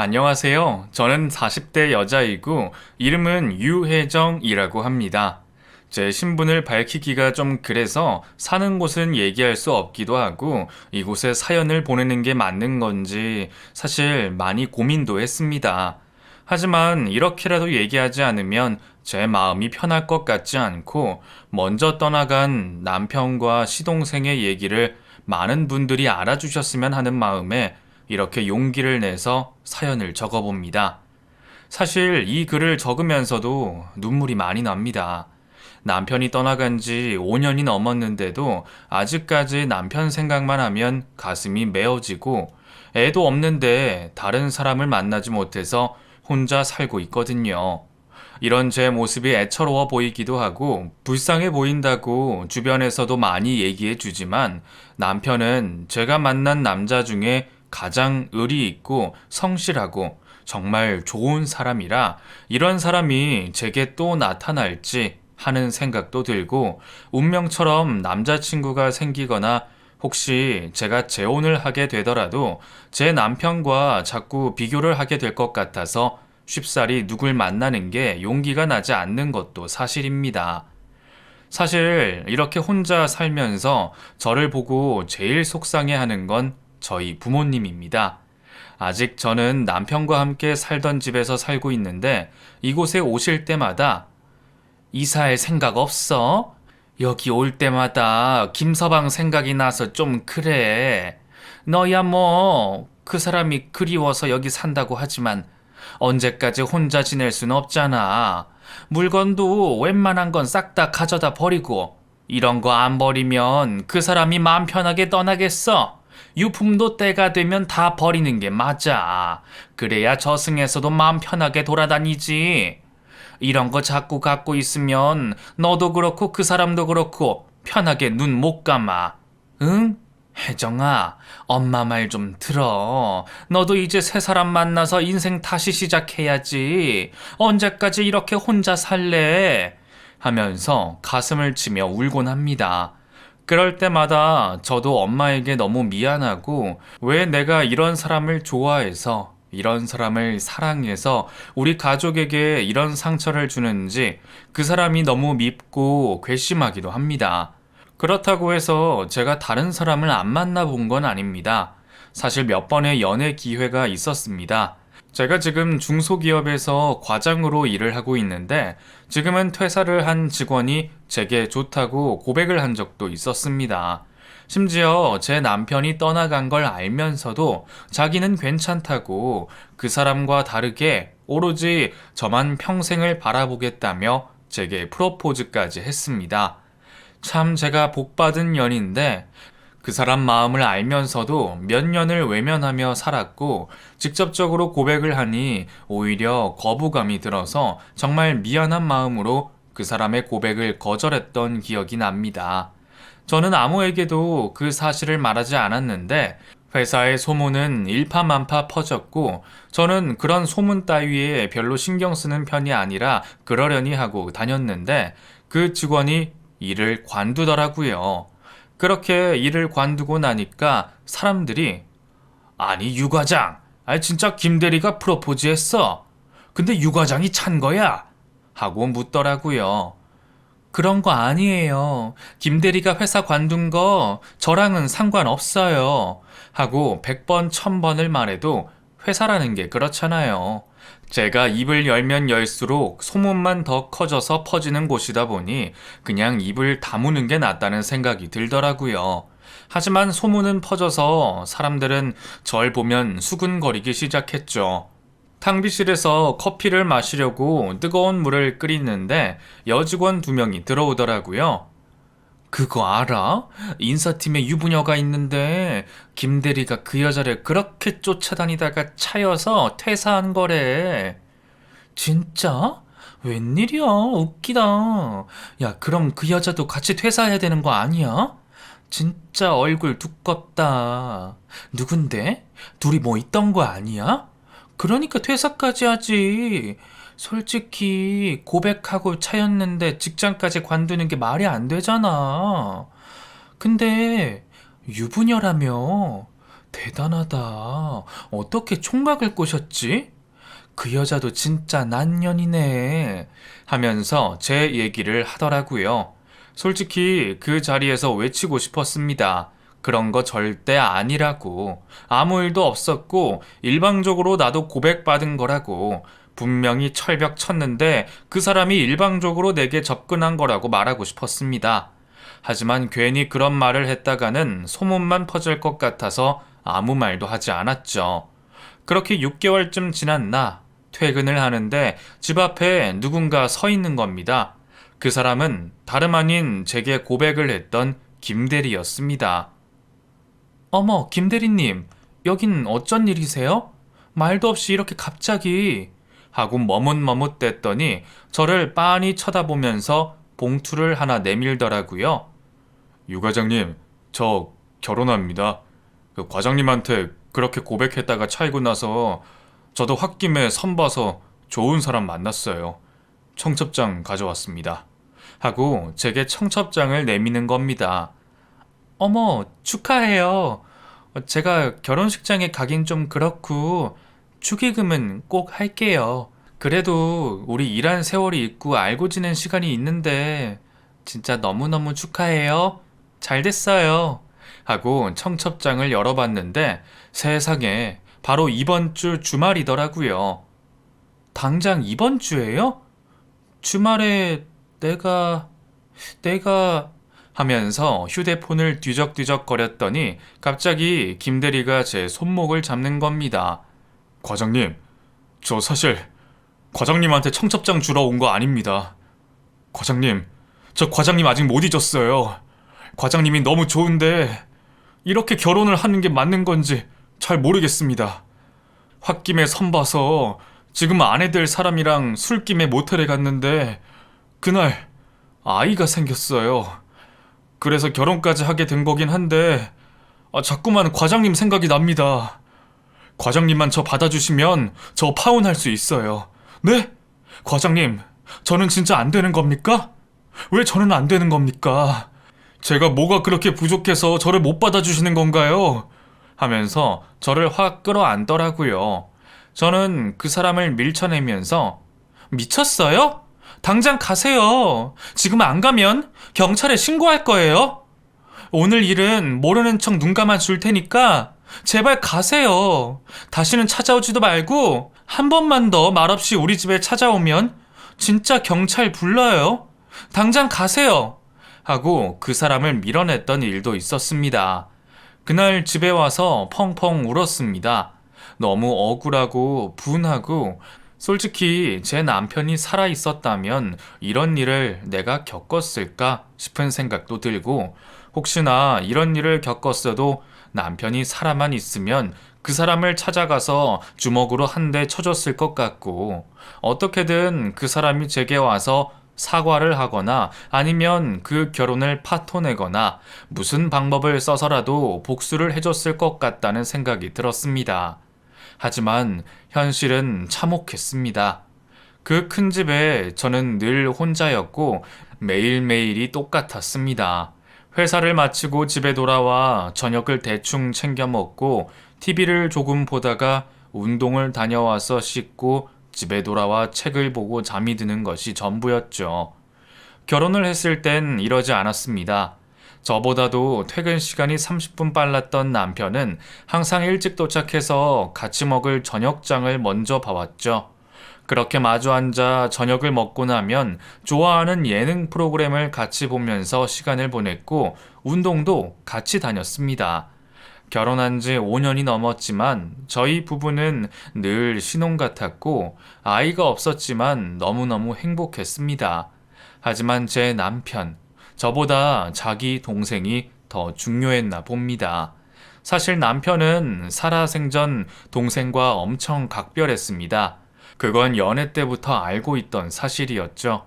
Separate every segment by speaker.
Speaker 1: 안녕하세요. 저는 40대 여자이고 이름은 유혜정이라고 합니다. 제 신분을 밝히기가 좀 그래서 사는 곳은 얘기할 수 없기도 하고 이곳에 사연을 보내는 게 맞는 건지 사실 많이 고민도 했습니다. 하지만 이렇게라도 얘기하지 않으면 제 마음이 편할 것 같지 않고 먼저 떠나간 남편과 시동생의 얘기를 많은 분들이 알아주셨으면 하는 마음에 이렇게 용기를 내서 사연을 적어봅니다. 사실 이 글을 적으면서도 눈물이 많이 납니다. 남편이 떠나간 지 5년이 넘었는데도 아직까지 남편 생각만 하면 가슴이 메어지고 애도 없는데 다른 사람을 만나지 못해서 혼자 살고 있거든요. 이런 제 모습이 애처로워 보이기도 하고 불쌍해 보인다고 주변에서도 많이 얘기해 주지만 남편은 제가 만난 남자 중에 가장 의리 있고 성실하고 정말 좋은 사람이라 이런 사람이 제게 또 나타날지 하는 생각도 들고 운명처럼 남자친구가 생기거나 혹시 제가 재혼을 하게 되더라도 제 남편과 자꾸 비교를 하게 될 것 같아서 쉽사리 누굴 만나는 게 용기가 나지 않는 것도 사실입니다. 사실 이렇게 혼자 살면서 저를 보고 제일 속상해하는 건 저희 부모님입니다. 아직 저는 남편과 함께 살던 집에서 살고 있는데 이곳에 오실 때마다 이사할 생각 없어? 여기 올 때마다 김서방 생각이 나서 좀 그래. 너야 뭐 그 사람이 그리워서 여기 산다고 하지만 언제까지 혼자 지낼 순 없잖아. 물건도 웬만한 건 싹 다 가져다 버리고 이런 거 안 버리면 그 사람이 마음 편하게 떠나겠어. 유품도 때가 되면 다 버리는 게 맞아. 그래야 저승에서도 마음 편하게 돌아다니지. 이런 거 자꾸 갖고 있으면 너도 그렇고 그 사람도 그렇고 편하게 눈 못 감아. 응? 혜정아, 엄마 말 좀 들어. 너도 이제 새 사람 만나서 인생 다시 시작해야지. 언제까지 이렇게 혼자 살래? 하면서 가슴을 치며 울곤 합니다. 그럴 때마다 저도 엄마에게 너무 미안하고 왜 내가 이런 사람을 좋아해서 이런 사람을 사랑해서 우리 가족에게 이런 상처를 주는지 그 사람이 너무 밉고 괘씸하기도 합니다. 그렇다고 해서 제가 다른 사람을 안 만나본 건 아닙니다. 사실 몇 번의 연애 기회가 있었습니다. 제가 지금 중소기업에서 과장으로 일을 하고 있는데 지금은 퇴사를 한 직원이 제게 좋다고 고백을 한 적도 있었습니다. 심지어 제 남편이 떠나간 걸 알면서도 자기는 괜찮다고 그 사람과 다르게 오로지 저만 평생을 바라보겠다며 제게 프로포즈까지 했습니다. 참 제가 복받은 년인데 그 사람 마음을 알면서도 몇 년을 외면하며 살았고 직접적으로 고백을 하니 오히려 거부감이 들어서 정말 미안한 마음으로 그 사람의 고백을 거절했던 기억이 납니다. 저는 아무에게도 그 사실을 말하지 않았는데 회사의 소문은 일파만파 퍼졌고 저는 그런 소문 따위에 별로 신경 쓰는 편이 아니라 그러려니 하고 다녔는데 그 직원이 일을 관두더라고요. 그렇게 일을 관두고 나니까 사람들이 아니 유 과장, 아니 진짜 김 대리가 프로포즈 했어. 근데 유 과장이 찬 거야? 하고 묻더라고요. 그런 거 아니에요. 김 대리가 회사 관둔 거 저랑은 상관없어요. 하고 100번, 1000번을 말해도 회사라는 게 그렇잖아요. 제가 입을 열면 열수록 소문만 더 커져서 퍼지는 곳이다 보니 그냥 입을 다무는 게 낫다는 생각이 들더라고요. 하지만 소문은 퍼져서 사람들은 절 보면 수군거리기 시작했죠. 탕비실에서 커피를 마시려고 뜨거운 물을 끓이는데 여직원 2명이 들어오더라고요. 그거 알아? 인사팀에 유부녀가 있는데 김대리가 그 여자를 그렇게 쫓아다니다가 차여서 퇴사한 거래. 진짜? 웬일이야? 웃기다. 야, 그럼 그 여자도 같이 퇴사해야 되는 거 아니야? 진짜 얼굴 두껍다. 누군데? 둘이 뭐 있던 거 아니야? 그러니까 퇴사까지 하지. 솔직히 고백하고 차였는데 직장까지 관두는 게 말이 안 되잖아. 근데 유부녀라며? 대단하다. 어떻게 총각을 꼬셨지? 그 여자도 진짜 난년이네. 하면서 제 얘기를 하더라고요. 솔직히 그 자리에서 외치고 싶었습니다. 그런 거 절대 아니라고. 아무 일도 없었고, 일방적으로 나도 고백받은 거라고. 분명히 철벽 쳤는데 그 사람이 일방적으로 내게 접근한 거라고 말하고 싶었습니다. 하지만 괜히 그런 말을 했다가는 소문만 퍼질 것 같아서 아무 말도 하지 않았죠. 그렇게 6개월쯤 지난 나, 퇴근을 하는데 집 앞에 누군가 서 있는 겁니다. 그 사람은 다름 아닌 제게 고백을 했던 김대리였습니다. 어머, 김대리님, 여긴 어쩐 일이세요? 말도 없이 이렇게 갑자기 하고 머뭇머뭇댔더니 저를 빤히 쳐다보면서 봉투를 하나 내밀더라고요. 유 과장님, 저 결혼합니다. 그 과장님한테 그렇게 고백했다가 차이고 나서 저도 홧김에 선봐서 좋은 사람 만났어요. 청첩장 가져왔습니다. 하고 제게 청첩장을 내미는 겁니다. 어머, 축하해요. 제가 결혼식장에 가긴 좀 그렇고 축의금은 꼭 할게요. 그래도 우리 일한 세월이 있고 알고 지낸 시간이 있는데 진짜 너무너무 축하해요. 잘 됐어요. 하고 청첩장을 열어봤는데 세상에 바로 이번 주 주말이더라고요. 당장 이번 주에요? 주말에 내가 하면서 휴대폰을 뒤적뒤적 거렸더니 갑자기 김대리가 제 손목을 잡는 겁니다. 과장님, 저 사실 과장님한테 청첩장 주러 온 거 아닙니다. 과장님, 저 과장님 아직 못 잊었어요. 과장님이 너무 좋은데 이렇게 결혼을 하는 게 맞는 건지 잘 모르겠습니다. 홧김에 선봐서 지금 아내 될 사람이랑 술김에 모텔에 갔는데 그날 아이가 생겼어요. 그래서 결혼까지 하게 된 거긴 한데 자꾸만 과장님 생각이 납니다. 과장님만 저 받아주시면 저 파혼할 수 있어요. 네? 과장님, 저는 진짜 안 되는 겁니까? 왜 저는 안 되는 겁니까? 제가 뭐가 그렇게 부족해서 저를 못 받아주시는 건가요? 하면서 저를 확 끌어안더라고요. 저는 그 사람을 밀쳐내면서 미쳤어요? 당장 가세요. 지금 안 가면 경찰에 신고할 거예요. 오늘 일은 모르는 척 눈 감아 줄 테니까 제발 가세요. 다시는 찾아오지도 말고 한 번만 더 말없이 우리 집에 찾아오면 진짜 경찰 불러요. 당장 가세요. 하고 그 사람을 밀어냈던 일도 있었습니다. 그날 집에 와서 펑펑 울었습니다. 너무 억울하고 분하고 솔직히 제 남편이 살아 있었다면 이런 일을 내가 겪었을까 싶은 생각도 들고 혹시나 이런 일을 겪었어도 남편이 살아만 있으면 그 사람을 찾아가서 주먹으로 한 대 쳐줬을 것 같고 어떻게든 그 사람이 제게 와서 사과를 하거나 아니면 그 결혼을 파토내거나 무슨 방법을 써서라도 복수를 해줬을 것 같다는 생각이 들었습니다. 하지만 현실은 참혹했습니다. 그 큰 집에 저는 늘 혼자였고 매일매일이 똑같았습니다. 회사를 마치고 집에 돌아와 저녁을 대충 챙겨 먹고 TV를 조금 보다가 운동을 다녀와서 씻고 집에 돌아와 책을 보고 잠이 드는 것이 전부였죠. 결혼을 했을 땐 이러지 않았습니다. 저보다도 퇴근 시간이 30분 빨랐던 남편은 항상 일찍 도착해서 같이 먹을 저녁장을 먼저 봐왔죠. 그렇게 마주 앉아 저녁을 먹고 나면 좋아하는 예능 프로그램을 같이 보면서 시간을 보냈고 운동도 같이 다녔습니다. 결혼한 지 5년이 넘었지만 저희 부부는 늘 신혼 같았고 아이가 없었지만 너무너무 행복했습니다. 하지만 제 남편, 저보다 자기 동생이 더 중요했나 봅니다. 사실 남편은 살아생전 동생과 엄청 각별했습니다. 그건 연애 때부터 알고 있던 사실이었죠.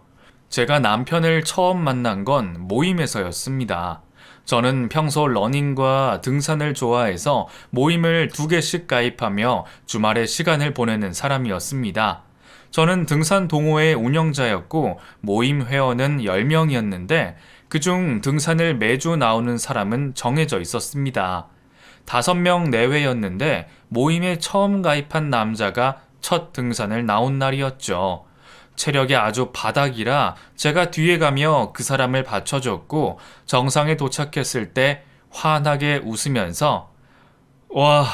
Speaker 1: 제가 남편을 처음 만난 건 모임에서였습니다. 저는 평소 러닝과 등산을 좋아해서 모임을 2개씩 가입하며 주말에 시간을 보내는 사람이었습니다. 저는 등산 동호회 운영자였고 모임 회원은 10명이었는데 그중 등산을 매주 나오는 사람은 정해져 있었습니다. 5명 내외였는데 모임에 처음 가입한 남자가 첫 등산을 나온 날이었죠. 체력이 아주 바닥이라 제가 뒤에 가며 그 사람을 받쳐줬고 정상에 도착했을 때 환하게 웃으면서 와,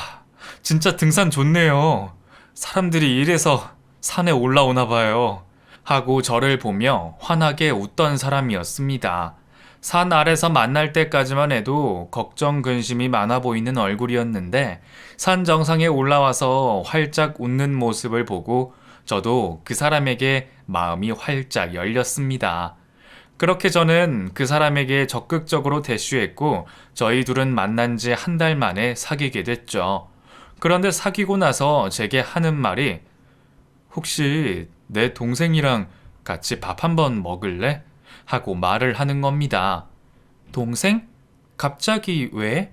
Speaker 1: 진짜 등산 좋네요. 사람들이 이래서 산에 올라오나 봐요. 하고 저를 보며 환하게 웃던 사람이었습니다. 산 아래서 만날 때까지만 해도 걱정 근심이 많아 보이는 얼굴이었는데 산 정상에 올라와서 활짝 웃는 모습을 보고 저도 그 사람에게 마음이 활짝 열렸습니다. 그렇게 저는 그 사람에게 적극적으로 대쉬했고 저희 둘은 만난 지 한 달 만에 사귀게 됐죠. 그런데 사귀고 나서 제게 하는 말이 혹시 내 동생이랑 같이 밥 한번 먹을래? 하고 말을 하는 겁니다. 동생? 갑자기 왜?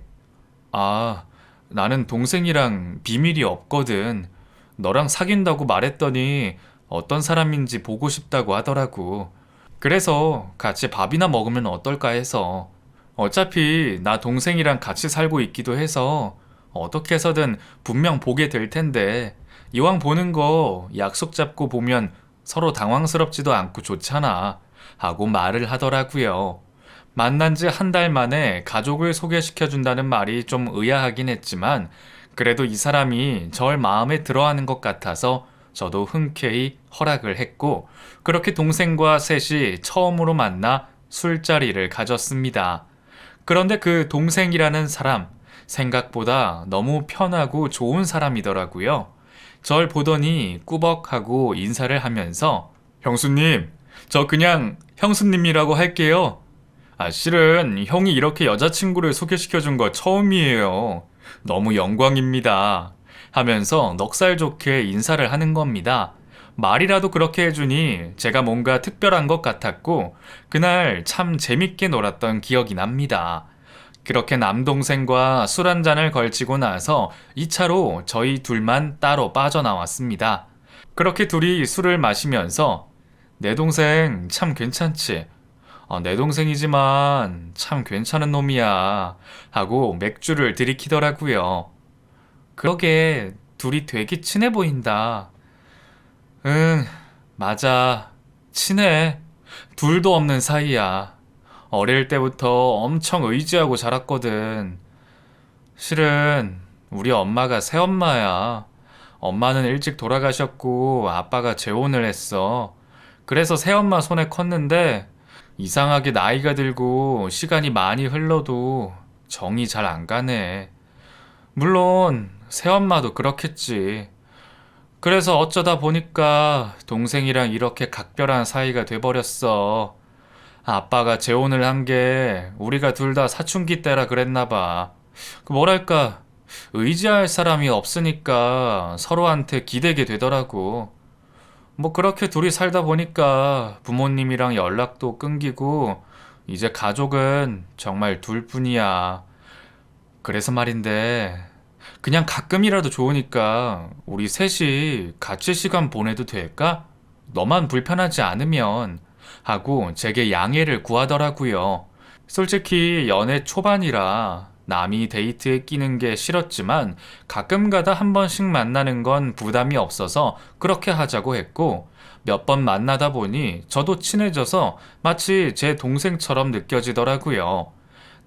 Speaker 1: 아, 나는 동생이랑 비밀이 없거든. 너랑 사귄다고 말했더니 어떤 사람인지 보고 싶다고 하더라고. 그래서 같이 밥이나 먹으면 어떨까 해서. 어차피 나 동생이랑 같이 살고 있기도 해서 어떻게 해서든 분명 보게 될 텐데 이왕 보는 거 약속 잡고 보면 서로 당황스럽지도 않고 좋잖아. 하고 말을 하더라고요. 만난 지 한 달 만에 가족을 소개시켜준다는 말이 좀 의아하긴 했지만 그래도 이 사람이 절 마음에 들어하는 것 같아서 저도 흔쾌히 허락을 했고 그렇게 동생과 셋이 처음으로 만나 술자리를 가졌습니다. 그런데 그 동생이라는 사람 생각보다 너무 편하고 좋은 사람이더라고요. 절 보더니 꾸벅하고 인사를 하면서 형수님, 저 그냥 형수님이라고 할게요. 실은 형이 이렇게 여자친구를 소개시켜준 거 처음이에요. 너무 영광입니다. 하면서 넉살 좋게 인사를 하는 겁니다. 말이라도 그렇게 해주니 제가 뭔가 특별한 것 같았고 그날 참 재밌게 놀았던 기억이 납니다. 그렇게 남동생과 술 한 잔을 걸치고 나서 2차로 저희 둘만 따로 빠져나왔습니다. 그렇게 둘이 술을 마시면서 내 동생 참 괜찮지? 내 동생이지만 참 괜찮은 놈이야. 하고 맥주를 들이키더라고요. 그러게 둘이 되게 친해 보인다. 응, 맞아. 친해. 둘도 없는 사이야. 어릴 때부터 엄청 의지하고 자랐거든. 실은 우리 엄마가 새엄마야. 엄마는 일찍 돌아가셨고 아빠가 재혼을 했어. 그래서 새엄마 손에 컸는데 이상하게 나이가 들고 시간이 많이 흘러도 정이 잘 안 가네. 물론 새엄마도 그렇겠지. 그래서 어쩌다 보니까 동생이랑 이렇게 각별한 사이가 돼버렸어. 아빠가 재혼을 한 게 우리가 둘 다 사춘기 때라 그랬나 봐. 뭐랄까, 의지할 사람이 없으니까 서로한테 기대게 되더라고. 뭐 그렇게 둘이 살다 보니까 부모님이랑 연락도 끊기고 이제 가족은 정말 둘뿐이야. 그래서 말인데 그냥 가끔이라도 좋으니까 우리 셋이 같이 시간 보내도 될까? 너만 불편하지 않으면 하고 제게 양해를 구하더라고요. 솔직히 연애 초반이라 남이 데이트에 끼는 게 싫었지만 가끔가다 한 번씩 만나는 건 부담이 없어서 그렇게 하자고 했고 몇 번 만나다 보니 저도 친해져서 마치 제 동생처럼 느껴지더라고요.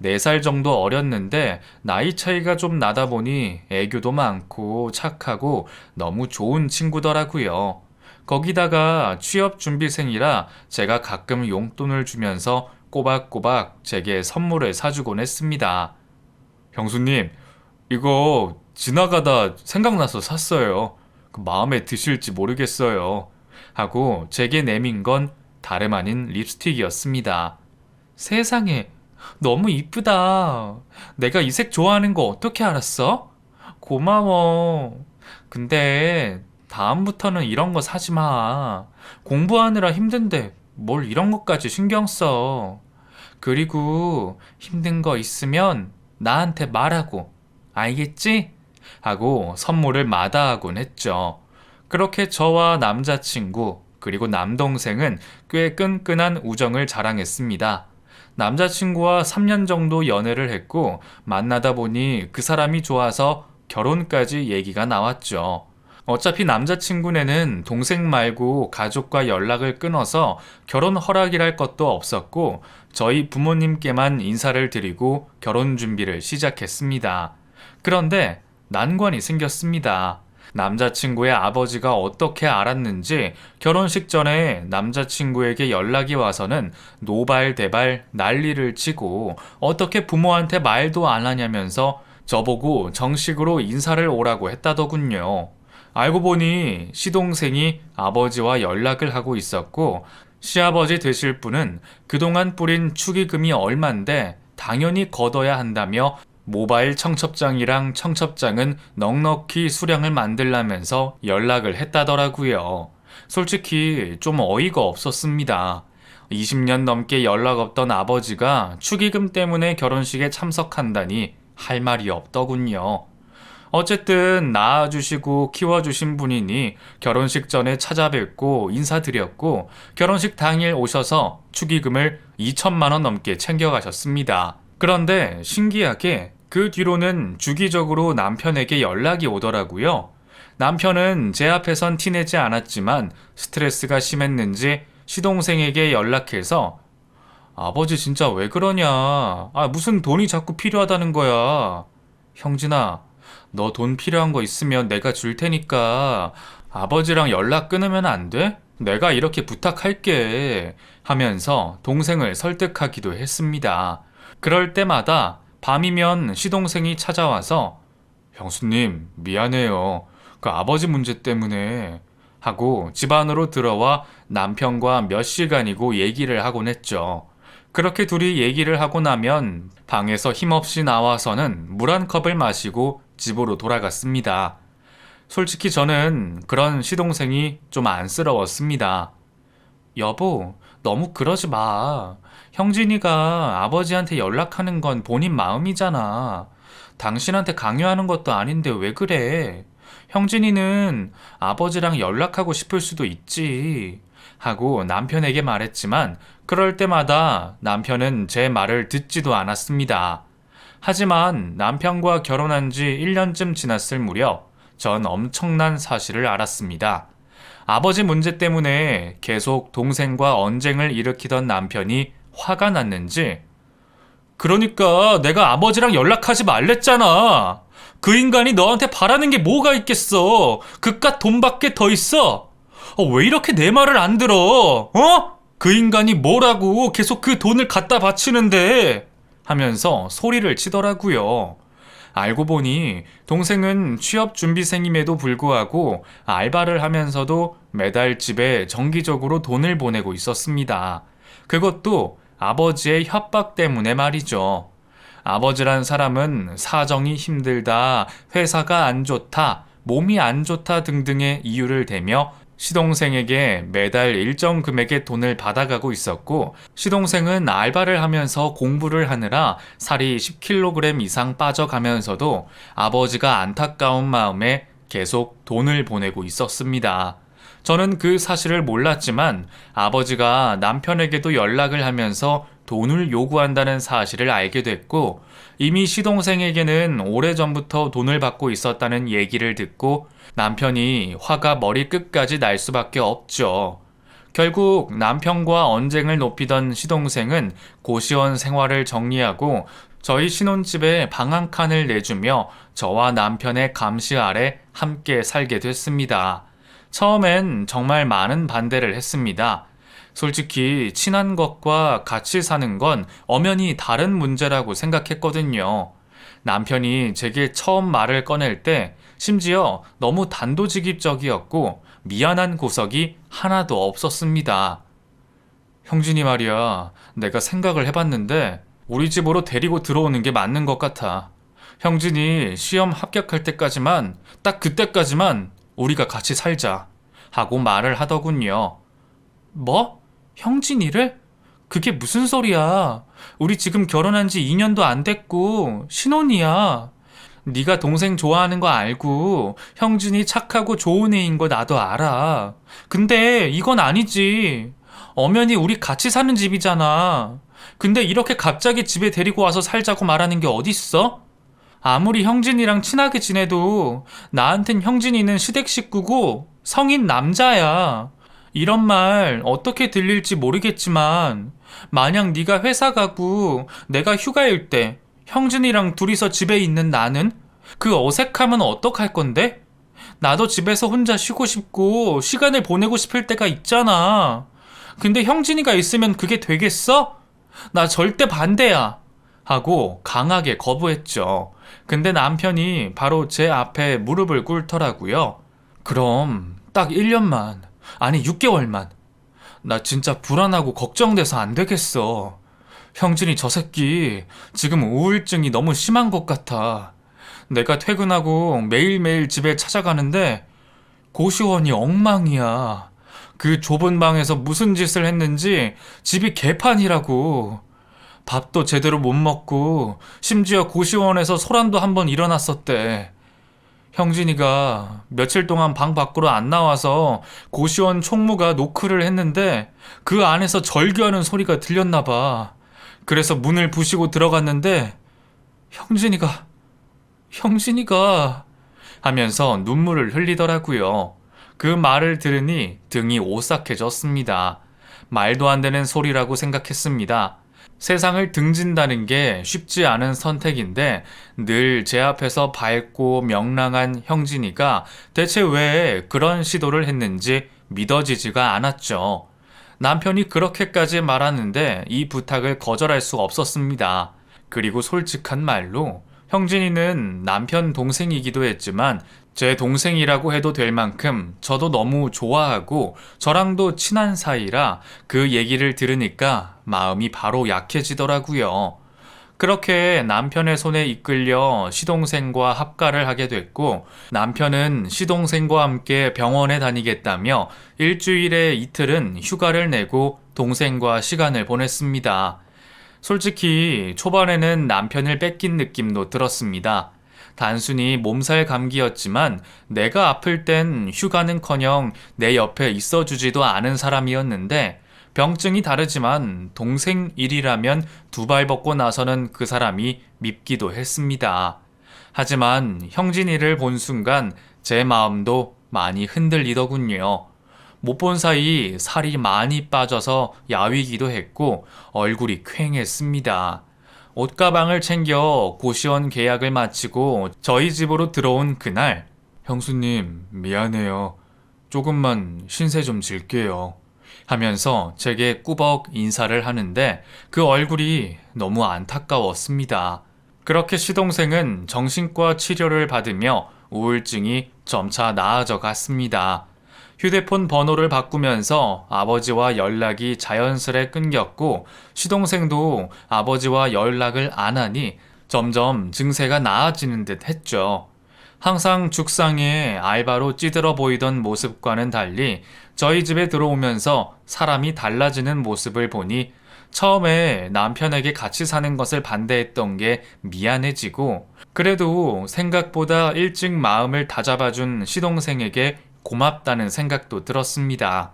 Speaker 1: 4살 정도 어렸는데 나이 차이가 좀 나다 보니 애교도 많고 착하고 너무 좋은 친구더라고요. 거기다가 취업 준비생이라 제가 가끔 용돈을 주면서 꼬박꼬박 제게 선물을 사주곤 했습니다. 형수님, 이거 지나가다 생각나서 샀어요. 마음에 드실지 모르겠어요. 하고 제게 내민 건 다름 아닌 립스틱이었습니다. 세상에, 너무 이쁘다. 내가 이 색 좋아하는 거 어떻게 알았어? 고마워. 근데 다음부터는 이런 거 사지 마. 공부하느라 힘든데 뭘 이런 것까지 신경 써. 그리고 힘든 거 있으면 나한테 말하고. 알겠지? 하고 선물을 마다하곤 했죠. 그렇게 저와 남자친구 그리고 남동생은 꽤 끈끈한 우정을 자랑했습니다. 남자친구와 3년 정도 연애를 했고 만나다 보니 그 사람이 좋아서 결혼까지 얘기가 나왔죠. 어차피 남자친구네는 동생 말고 가족과 연락을 끊어서 결혼 허락이랄 것도 없었고 저희 부모님께만 인사를 드리고 결혼 준비를 시작했습니다. 그런데 난관이 생겼습니다. 남자친구의 아버지가 어떻게 알았는지 결혼식 전에 남자친구에게 연락이 와서는 노발대발 난리를 치고 어떻게 부모한테 말도 안 하냐면서 저보고 정식으로 인사를 오라고 했다더군요. 알고 보니 시동생이 아버지와 연락을 하고 있었고 시아버지 되실 분은 그동안 뿌린 축의금이 얼만데 당연히 걷어야 한다며 모바일 청첩장이랑 청첩장은 넉넉히 수량을 만들라면서 연락을 했다더라고요. 솔직히 좀 어이가 없었습니다. 20년 넘게 연락 없던 아버지가 축의금 때문에 결혼식에 참석한다니 할 말이 없더군요. 어쨌든 낳아주시고 키워주신 분이니 결혼식 전에 찾아뵙고 인사드렸고 결혼식 당일 오셔서 축의금을 2천만 원 넘게 챙겨가셨습니다. 그런데 신기하게 그 뒤로는 주기적으로 남편에게 연락이 오더라고요. 남편은 제 앞에선 티내지 않았지만 스트레스가 심했는지 시동생에게 연락해서 아버지 진짜 왜 그러냐? 무슨 돈이 자꾸 필요하다는 거야. 형진아, 너 돈 필요한 거 있으면 내가 줄 테니까 아버지랑 연락 끊으면 안 돼? 내가 이렇게 부탁할게. 하면서 동생을 설득하기도 했습니다. 그럴 때마다 밤이면 시동생이 찾아와서 형수님, 미안해요. 그 아버지 문제 때문에 하고 집 안으로 들어와 남편과 몇 시간이고 얘기를 하곤 했죠. 그렇게 둘이 얘기를 하고 나면 방에서 힘없이 나와서는 물 한 컵을 마시고 집으로 돌아갔습니다. 솔직히 저는 그런 시동생이 좀 안쓰러웠습니다. 여보, 너무 그러지 마. 형진이가 아버지한테 연락하는 건 본인 마음이잖아. 당신한테 강요하는 것도 아닌데 왜 그래? 형진이는 아버지랑 연락하고 싶을 수도 있지. 하고 남편에게 말했지만 그럴 때마다 남편은 제 말을 듣지도 않았습니다. 하지만 남편과 결혼한 지 1년쯤 지났을 무렵 전 엄청난 사실을 알았습니다. 아버지 문제 때문에 계속 동생과 언쟁을 일으키던 남편이 화가 났는지 그러니까 내가 아버지랑 연락하지 말랬잖아. 그 인간이 너한테 바라는 게 뭐가 있겠어. 그깟 돈밖에 더 있어. 왜 이렇게 내 말을 안 들어? 그 인간이 뭐라고 계속 그 돈을 갖다 바치는데 하면서 소리를 치더라고요. 알고 보니 동생은 취업 준비생임에도 불구하고 알바를 하면서도 매달 집에 정기적으로 돈을 보내고 있었습니다. 그것도 아버지의 협박 때문에 말이죠. 아버지란 사람은 사정이 힘들다, 회사가 안 좋다, 몸이 안 좋다 등등의 이유를 대며 시동생에게 매달 일정 금액의 돈을 받아가고 있었고 시동생은 알바를 하면서 공부를 하느라 살이 10kg 이상 빠져가면서도 아버지가 안타까운 마음에 계속 돈을 보내고 있었습니다. 저는 그 사실을 몰랐지만 아버지가 남편에게도 연락을 하면서 돈을 요구한다는 사실을 알게 됐고 이미 시동생에게는 오래전부터 돈을 받고 있었다는 얘기를 듣고 남편이 화가 머리끝까지 날 수밖에 없죠. 결국 남편과 언쟁을 높이던 시동생은 고시원 생활을 정리하고 저희 신혼집에 방 한 칸을 내주며 저와 남편의 감시 아래 함께 살게 됐습니다. 처음엔 정말 많은 반대를 했습니다. 솔직히 친한 것과 같이 사는 건 엄연히 다른 문제라고 생각했거든요. 남편이 제게 처음 말을 꺼낼 때 심지어 너무 단도직입적이었고 미안한 구석이 하나도 없었습니다. 형진이 말이야, 내가 생각을 해봤는데 우리 집으로 데리고 들어오는 게 맞는 것 같아. 형진이 시험 합격할 때까지만, 딱 그때까지만 우리가 같이 살자. 하고 말을 하더군요. 뭐? 형진이를? 그게 무슨 소리야. 우리 지금 결혼한 지 2년도 안 됐고 신혼이야. 네가 동생 좋아하는 거 알고 형진이 착하고 좋은 애인 거 나도 알아. 근데 이건 아니지. 엄연히 우리 같이 사는 집이잖아. 근데 이렇게 갑자기 집에 데리고 와서 살자고 말하는 게 어딨어? 아무리 형진이랑 친하게 지내도 나한텐 형진이는 시댁 식구고 성인 남자야. 이런 말 어떻게 들릴지 모르겠지만 만약 네가 회사 가고 내가 휴가일 때 형진이랑 둘이서 집에 있는 나는 그 어색함은 어떡할 건데? 나도 집에서 혼자 쉬고 싶고 시간을 보내고 싶을 때가 있잖아. 근데 형진이가 있으면 그게 되겠어? 나 절대 반대야. 하고 강하게 거부했죠. 근데 남편이 바로 제 앞에 무릎을 꿇더라고요. 그럼 딱 1년만, 아니 6개월만. 나 진짜 불안하고 걱정돼서 안 되겠어. 형진이 저 새끼 지금 우울증이 너무 심한 것 같아. 내가 퇴근하고 매일매일 집에 찾아가는데 고시원이 엉망이야. 그 좁은 방에서 무슨 짓을 했는지 집이 개판이라고. 밥도 제대로 못 먹고 심지어 고시원에서 소란도 한번 일어났었대. 형진이가 며칠 동안 방 밖으로 안 나와서 고시원 총무가 노크를 했는데 그 안에서 절규하는 소리가 들렸나 봐. 그래서 문을 부시고 들어갔는데 형진이가 하면서 눈물을 흘리더라고요. 그 말을 들으니 등이 오싹해졌습니다. 말도 안 되는 소리라고 생각했습니다. 세상을 등진다는 게 쉽지 않은 선택인데 늘 제 앞에서 밝고 명랑한 형진이가 대체 왜 그런 시도를 했는지 믿어지지가 않았죠. 남편이 그렇게까지 말하는데 이 부탁을 거절할 수 없었습니다. 그리고 솔직한 말로 형진이는 남편 동생이기도 했지만 제 동생이라고 해도 될 만큼 저도 너무 좋아하고 저랑도 친한 사이라 그 얘기를 들으니까 마음이 바로 약해지더라고요. 그렇게 남편의 손에 이끌려 시동생과 합가를 하게 됐고 남편은 시동생과 함께 병원에 다니겠다며 일주일에 이틀은 휴가를 내고 동생과 시간을 보냈습니다. 솔직히 초반에는 남편을 뺏긴 느낌도 들었습니다. 단순히 몸살 감기였지만 내가 아플 땐 휴가는커녕 내 옆에 있어주지도 않은 사람이었는데 병증이 다르지만 동생 일이라면 두 발 벗고 나서는 그 사람이 밉기도 했습니다. 하지만 형진이를 본 순간 제 마음도 많이 흔들리더군요. 못 본 사이 살이 많이 빠져서 야위기도 했고 얼굴이 퀭했습니다. 옷가방을 챙겨 고시원 계약을 마치고 저희 집으로 들어온 그날, 형수님 미안해요. 조금만 신세 좀 질게요. 하면서 제게 꾸벅 인사를 하는데 그 얼굴이 너무 안타까웠습니다. 그렇게 시동생은 정신과 치료를 받으며 우울증이 점차 나아져 갔습니다. 휴대폰 번호를 바꾸면서 아버지와 연락이 자연스레 끊겼고 시동생도 아버지와 연락을 안 하니 점점 증세가 나아지는 듯 했죠. 항상 죽상에 알바로 찌들어 보이던 모습과는 달리 저희 집에 들어오면서 사람이 달라지는 모습을 보니 처음에 남편에게 같이 사는 것을 반대했던 게 미안해지고 그래도 생각보다 일찍 마음을 다잡아준 시동생에게 고맙다는 생각도 들었습니다.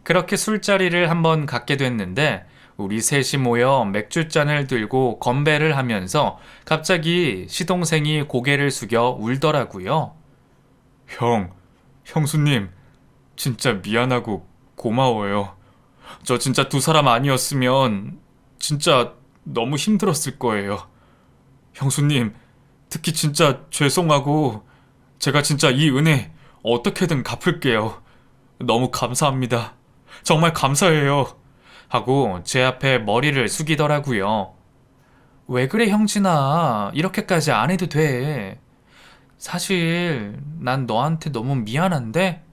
Speaker 1: 그렇게 술자리를 한번 갖게 됐는데 우리 셋이 모여 맥주잔을 들고 건배를 하면서 갑자기 시동생이 고개를 숙여 울더라고요. 형수님, 진짜 미안하고 고마워요. 저 진짜 두 사람 아니었으면 진짜 너무 힘들었을 거예요. 형수님, 특히 진짜 죄송하고 제가 진짜 이 은혜 어떻게든 갚을게요. 너무 감사합니다. 정말 감사해요. 하고 제 앞에 머리를 숙이더라고요. 왜 그래 형진아. 이렇게까지 안 해도 돼. 사실 난 너한테 너무 미안한데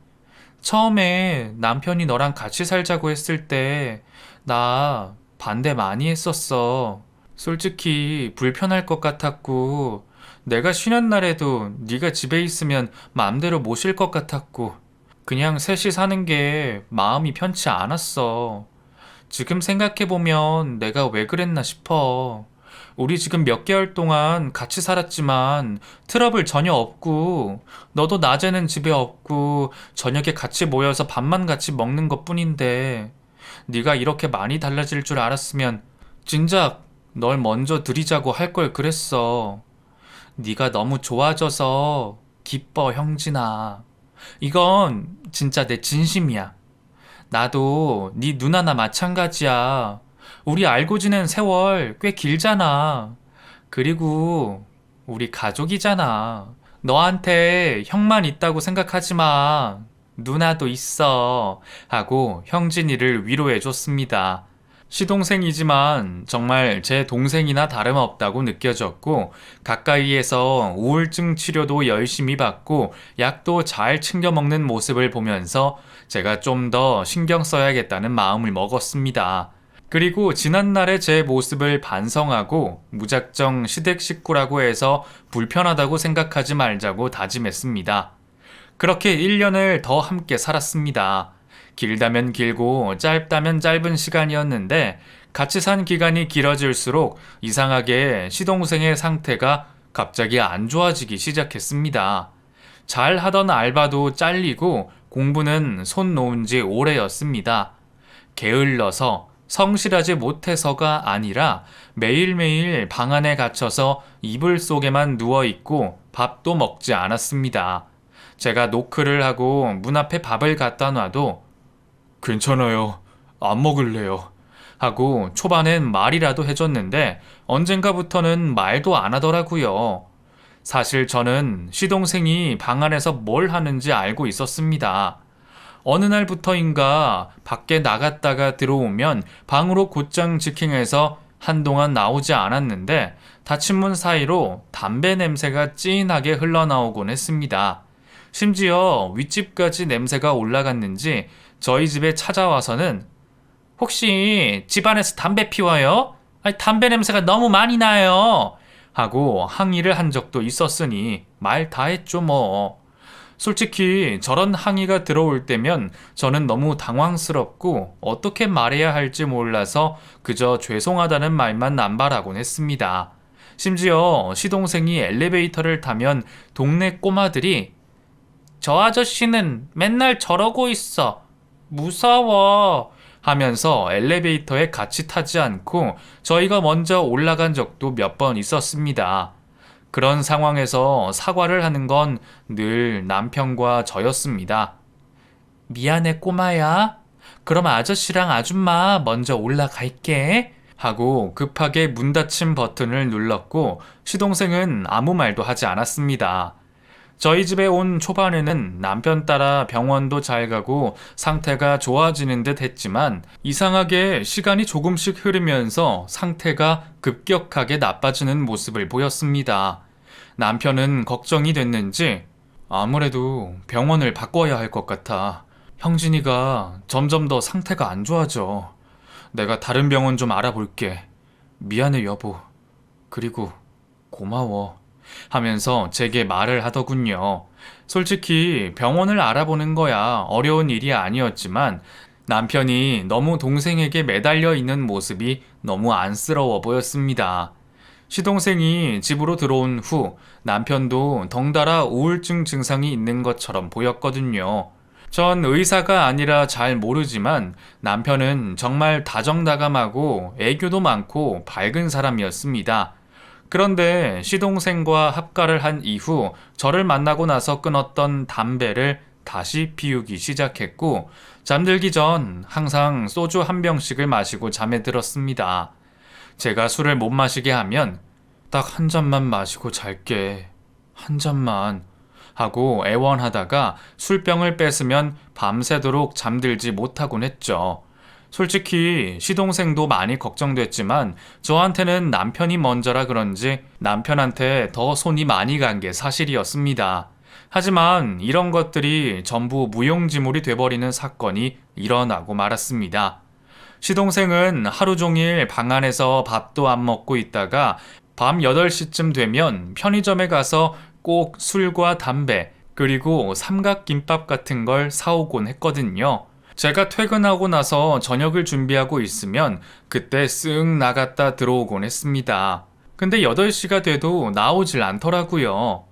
Speaker 1: 처음에 남편이 너랑 같이 살자고 했을 때 나 반대 많이 했었어. 솔직히 불편할 것 같았고 내가 쉬는 날에도 네가 집에 있으면 마음대로 못 쉴 것 같았고 그냥 셋이 사는 게 마음이 편치 않았어. 지금 생각해보면 내가 왜 그랬나 싶어. 우리 지금 몇 개월 동안 같이 살았지만 트러블 전혀 없고 너도 낮에는 집에 없고 저녁에 같이 모여서 밥만 같이 먹는 것뿐인데 네가 이렇게 많이 달라질 줄 알았으면 진작 널 먼저 들이자고 할 걸 그랬어. 네가 너무 좋아져서 기뻐, 형진아. 이건 진짜 내 진심이야. 나도 네 누나나 마찬가지야. 우리 알고 지낸 세월 꽤 길잖아. 그리고 우리 가족이잖아. 너한테 형만 있다고 생각하지 마. 누나도 있어. 하고 형진이를 위로해줬습니다. 시동생이지만 정말 제 동생이나 다름없다고 느껴졌고, 가까이에서 우울증 치료도 열심히 받고 약도 잘 챙겨 먹는 모습을 보면서 제가 좀 더 신경 써야겠다는 마음을 먹었습니다. 그리고 지난날의 제 모습을 반성하고 무작정 시댁 식구라고 해서 불편하다고 생각하지 말자고 다짐했습니다. 그렇게 1년을 더 함께 살았습니다. 길다면 길고 짧다면 짧은 시간이었는데 같이 산 기간이 길어질수록 이상하게 시동생의 상태가 갑자기 안 좋아지기 시작했습니다. 잘 하던 알바도 잘리고 공부는 손 놓은 지 오래였습니다. 게을러서 성실하지 못해서가 아니라 매일매일 방 안에 갇혀서 이불 속에만 누워있고 밥도 먹지 않았습니다. 제가 노크를 하고 문 앞에 밥을 갖다 놔도 괜찮아요. 안 먹을래요. 하고 초반엔 말이라도 해줬는데 언젠가부터는 말도 안 하더라고요. 사실 저는 시동생이 방 안에서 뭘 하는지 알고 있었습니다. 어느 날부터인가 밖에 나갔다가 들어오면 방으로 곧장 직행해서 한동안 나오지 않았는데 닫힌 문 사이로 담배 냄새가 진하게 흘러나오곤 했습니다. 심지어 윗집까지 냄새가 올라갔는지 저희 집에 찾아와서는 혹시 집안에서 담배 피워요? 아니, 담배 냄새가 너무 많이 나요. 하고 항의를 한 적도 있었으니 말 다 했죠 뭐. 솔직히 저런 항의가 들어올 때면 저는 너무 당황스럽고 어떻게 말해야 할지 몰라서 그저 죄송하다는 말만 남발하곤 했습니다. 심지어 시동생이 엘리베이터를 타면 동네 꼬마들이 저 아저씨는 맨날 저러고 있어. 무서워. 하면서 엘리베이터에 같이 타지 않고 저희가 먼저 올라간 적도 몇 번 있었습니다. 그런 상황에서 사과를 하는 건 늘 남편과 저였습니다. 미안해 꼬마야. 그럼 아저씨랑 아줌마 먼저 올라갈게. 하고 급하게 문 닫힌 버튼을 눌렀고 시동생은 아무 말도 하지 않았습니다. 저희 집에 온 초반에는 남편 따라 병원도 잘 가고 상태가 좋아지는 듯 했지만 이상하게 시간이 조금씩 흐르면서 상태가 급격하게 나빠지는 모습을 보였습니다. 남편은 걱정이 됐는지 아무래도 병원을 바꿔야 할 것 같아. 형진이가 점점 더 상태가 안 좋아져. 내가 다른 병원 좀 알아볼게. 미안해 여보. 그리고 고마워. 하면서 제게 말을 하더군요. 솔직히 병원을 알아보는 거야 어려운 일이 아니었지만 남편이 너무 동생에게 매달려 있는 모습이 너무 안쓰러워 보였습니다. 시동생이 집으로 들어온 후 남편도 덩달아 우울증 증상이 있는 것처럼 보였거든요. 전 의사가 아니라 잘 모르지만 남편은 정말 다정다감하고 애교도 많고 밝은 사람이었습니다. 그런데 시동생과 합가를 한 이후 저를 만나고 나서 끊었던 담배를 다시 피우기 시작했고 잠들기 전 항상 소주 한 병씩을 마시고 잠에 들었습니다. 제가 술을 못 마시게 하면 딱 한 잔만 마시고 잘게. 한 잔만. 하고 애원하다가 술병을 뺏으면 밤새도록 잠들지 못하곤 했죠. 솔직히 시동생도 많이 걱정됐지만 저한테는 남편이 먼저라 그런지 남편한테 더 손이 많이 간 게 사실이었습니다. 하지만 이런 것들이 전부 무용지물이 돼버리는 사건이 일어나고 말았습니다. 시동생은 하루 종일 방 안에서 밥도 안 먹고 있다가 밤 8시쯤 되면 편의점에 가서 꼭 술과 담배 그리고 삼각김밥 같은 걸 사오곤 했거든요. 제가 퇴근하고 나서 저녁을 준비하고 있으면 그때 쓱 나갔다 들어오곤 했습니다. 근데 8시가 돼도 나오질 않더라고요.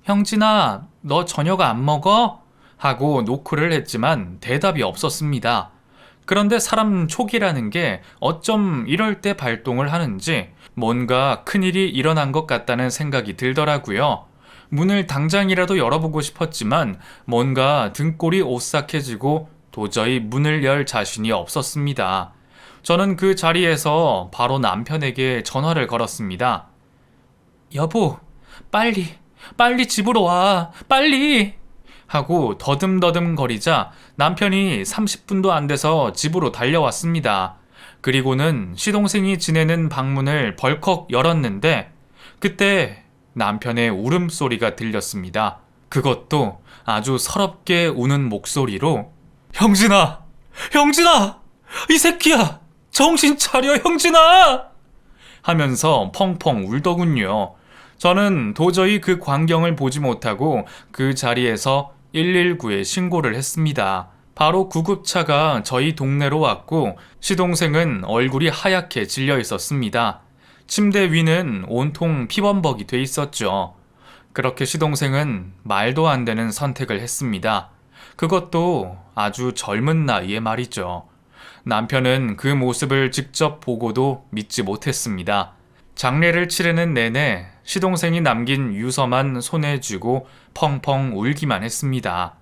Speaker 1: 형진아, 너 저녁 안 먹어? 하고 노크를 했지만 대답이 없었습니다. 그런데 사람 촉이라는 게 어쩜 이럴 때 발동을 하는지 뭔가 큰일이 일어난 것 같다는 생각이 들더라고요. 문을 당장이라도 열어보고 싶었지만 뭔가 등골이 오싹해지고 도저히 문을 열 자신이 없었습니다. 저는 그 자리에서 바로 남편에게 전화를 걸었습니다. 여보, 빨리 집으로 와, 빨리! 하고 더듬더듬 거리자 남편이 30분도 안 돼서 집으로 달려왔습니다. 그리고는 시동생이 지내는 방문을 벌컥 열었는데 그때 남편의 울음소리가 들렸습니다. 그것도 아주 서럽게 우는 목소리로 형진아! 형진아! 이 새끼야! 정신 차려 형진아! 하면서 펑펑 울더군요. 저는 도저히 그 광경을 보지 못하고 그 자리에서 119에 신고를 했습니다. 바로 구급차가 저희 동네로 왔고 시동생은 얼굴이 하얗게 질려 있었습니다. 침대 위는 온통 피범벅이 돼 있었죠. 그렇게 시동생은 말도 안 되는 선택을 했습니다. 그것도 아주 젊은 나이에 말이죠. 남편은 그 모습을 직접 보고도 믿지 못했습니다. 장례를 치르는 내내 시동생이 남긴 유서만 손에 쥐고 펑펑 울기만 했습니다.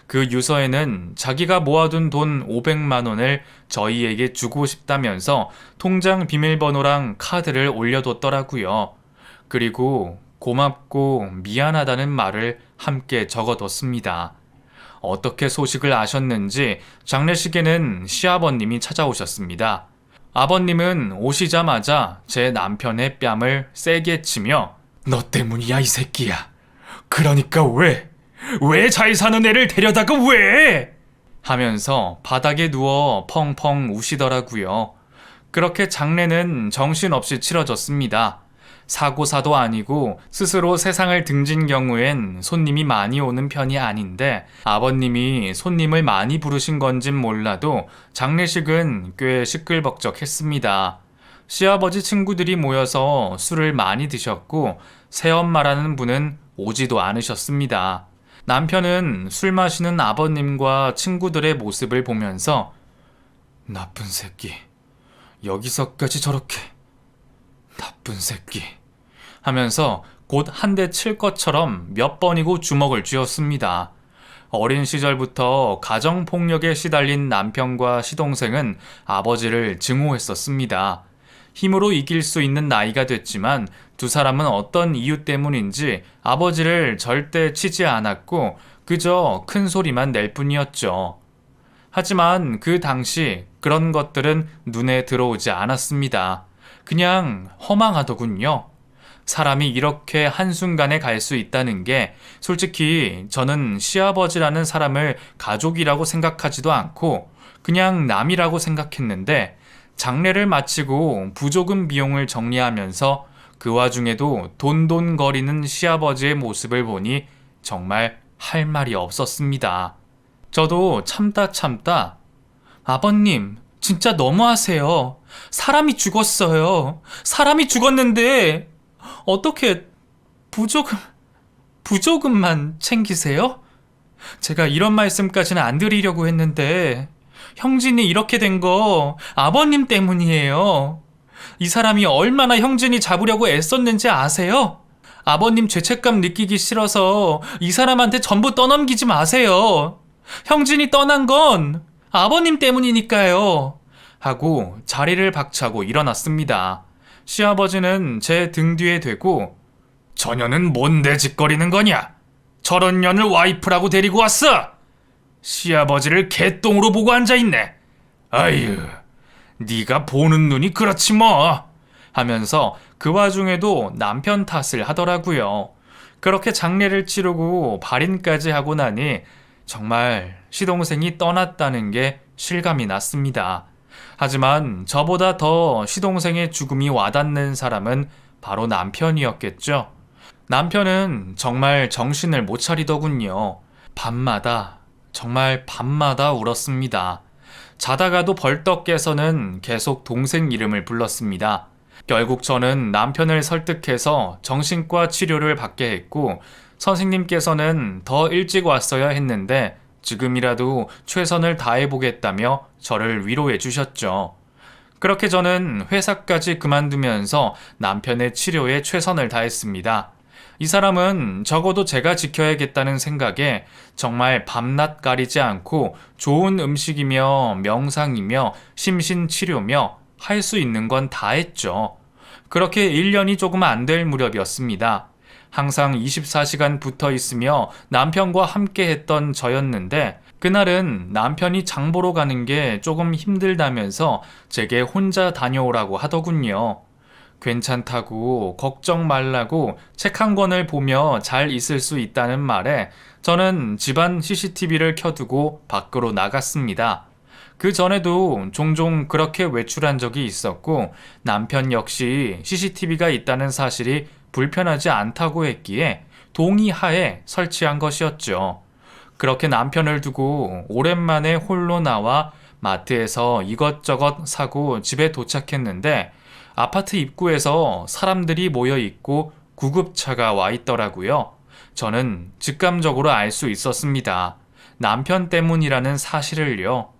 Speaker 1: 그 유서에는 자기가 모아둔 돈 500만 원을 저희에게 주고 싶다면서 통장 비밀번호랑 카드를 올려뒀더라고요. 그리고 고맙고 미안하다는 말을 함께 적어뒀습니다. 어떻게 소식을 아셨는지 장례식에는 시아버님이 찾아오셨습니다. 아버님은 오시자마자 제 남편의 뺨을 세게 치며 너 때문이야 이 새끼야. 그러니까 왜 잘 사는 애를 데려다가 왜? 하면서 바닥에 누워 펑펑 우시더라고요. 그렇게 장례는 정신없이 치러졌습니다. 사고사도 아니고 스스로 세상을 등진 경우엔 손님이 많이 오는 편이 아닌데 아버님이 손님을 많이 부르신 건진 몰라도 장례식은 꽤 시끌벅적했습니다. 시아버지 친구들이 모여서 술을 많이 드셨고 새엄마라는 분은 오지도 않으셨습니다. 남편은 술 마시는 아버님과 친구들의 모습을 보면서 나쁜 새끼, 여기서까지 저렇게 나쁜 새끼 하면서 곧 한 대 칠 것처럼 몇 번이고 주먹을 쥐었습니다. 어린 시절부터 가정폭력에 시달린 남편과 시동생은 아버지를 증오했었습니다. 힘으로 이길 수 있는 나이가 됐지만 두 사람은 어떤 이유 때문인지 아버지를 절대 치지 않았고 그저 큰 소리만 낼 뿐이었죠. 하지만 그 당시 그런 것들은 눈에 들어오지 않았습니다. 그냥 허망하더군요. 사람이 이렇게 한순간에 갈 수 있다는 게 솔직히 저는 시아버지라는 사람을 가족이라고 생각하지도 않고 그냥 남이라고 생각했는데 장례를 마치고 부조금 비용을 정리하면서 그 와중에도 돈돈거리는 시아버지의 모습을 보니 정말 할 말이 없었습니다. 저도 참다 아버님 진짜 너무하세요. 사람이 죽었어요. 사람이 죽었는데 어떻게 부조금만 챙기세요? 제가 이런 말씀까지는 안 드리려고 했는데 형진이 이렇게 된 거 아버님 때문이에요. 이 사람이 얼마나 형진이 잡으려고 애썼는지 아세요? 아버님 죄책감 느끼기 싫어서 이 사람한테 전부 떠넘기지 마세요. 형진이 떠난 건 아버님 때문이니까요. 하고 자리를 박차고 일어났습니다. 시아버지는 제 등 뒤에 대고 저년은 뭔데 짓거리는 거냐? 저런 년을 와이프라고 데리고 왔어? 시아버지를 개똥으로 보고 앉아있네. 아유, 네가 보는 눈이 그렇지 뭐. 하면서 그 와중에도 남편 탓을 하더라고요. 그렇게 장례를 치르고 발인까지 하고 나니 정말 시동생이 떠났다는 게 실감이 났습니다. 하지만 저보다 더 시동생의 죽음이 와닿는 사람은 바로 남편이었겠죠. 남편은 정말 정신을 못 차리더군요. 정말 밤마다 울었습니다. 자다가도 벌떡 깨서는 계속 동생 이름을 불렀습니다. 결국 저는 남편을 설득해서 정신과 치료를 받게 했고 선생님께서는 더 일찍 왔어야 했는데 지금이라도 최선을 다해보겠다며 저를 위로해 주셨죠. 그렇게 저는 회사까지 그만두면서 남편의 치료에 최선을 다했습니다. 이 사람은 적어도 제가 지켜야겠다는 생각에 정말 밤낮 가리지 않고 좋은 음식이며 명상이며 심신치료며 할 수 있는 건 다 했죠. 그렇게 1년이 조금 안 될 무렵이었습니다. 항상 24시간 붙어 있으며 남편과 함께 했던 저였는데 그날은 남편이 장 보러 가는 게 조금 힘들다면서 제게 혼자 다녀오라고 하더군요. 괜찮다고 걱정 말라고 책 한 권을 보며 잘 있을 수 있다는 말에 저는 집안 CCTV를 켜두고 밖으로 나갔습니다. 그 전에도 종종 그렇게 외출한 적이 있었고 남편 역시 CCTV가 있다는 사실이 불편하지 않다고 했기에 동의하에 설치한 것이었죠. 그렇게 남편을 두고 오랜만에 홀로 나와 마트에서 이것저것 사고 집에 도착했는데 아파트 입구에서 사람들이 모여 있고 구급차가 와 있더라고요. 저는 직감적으로 알 수 있었습니다. 남편 때문이라는 사실을요.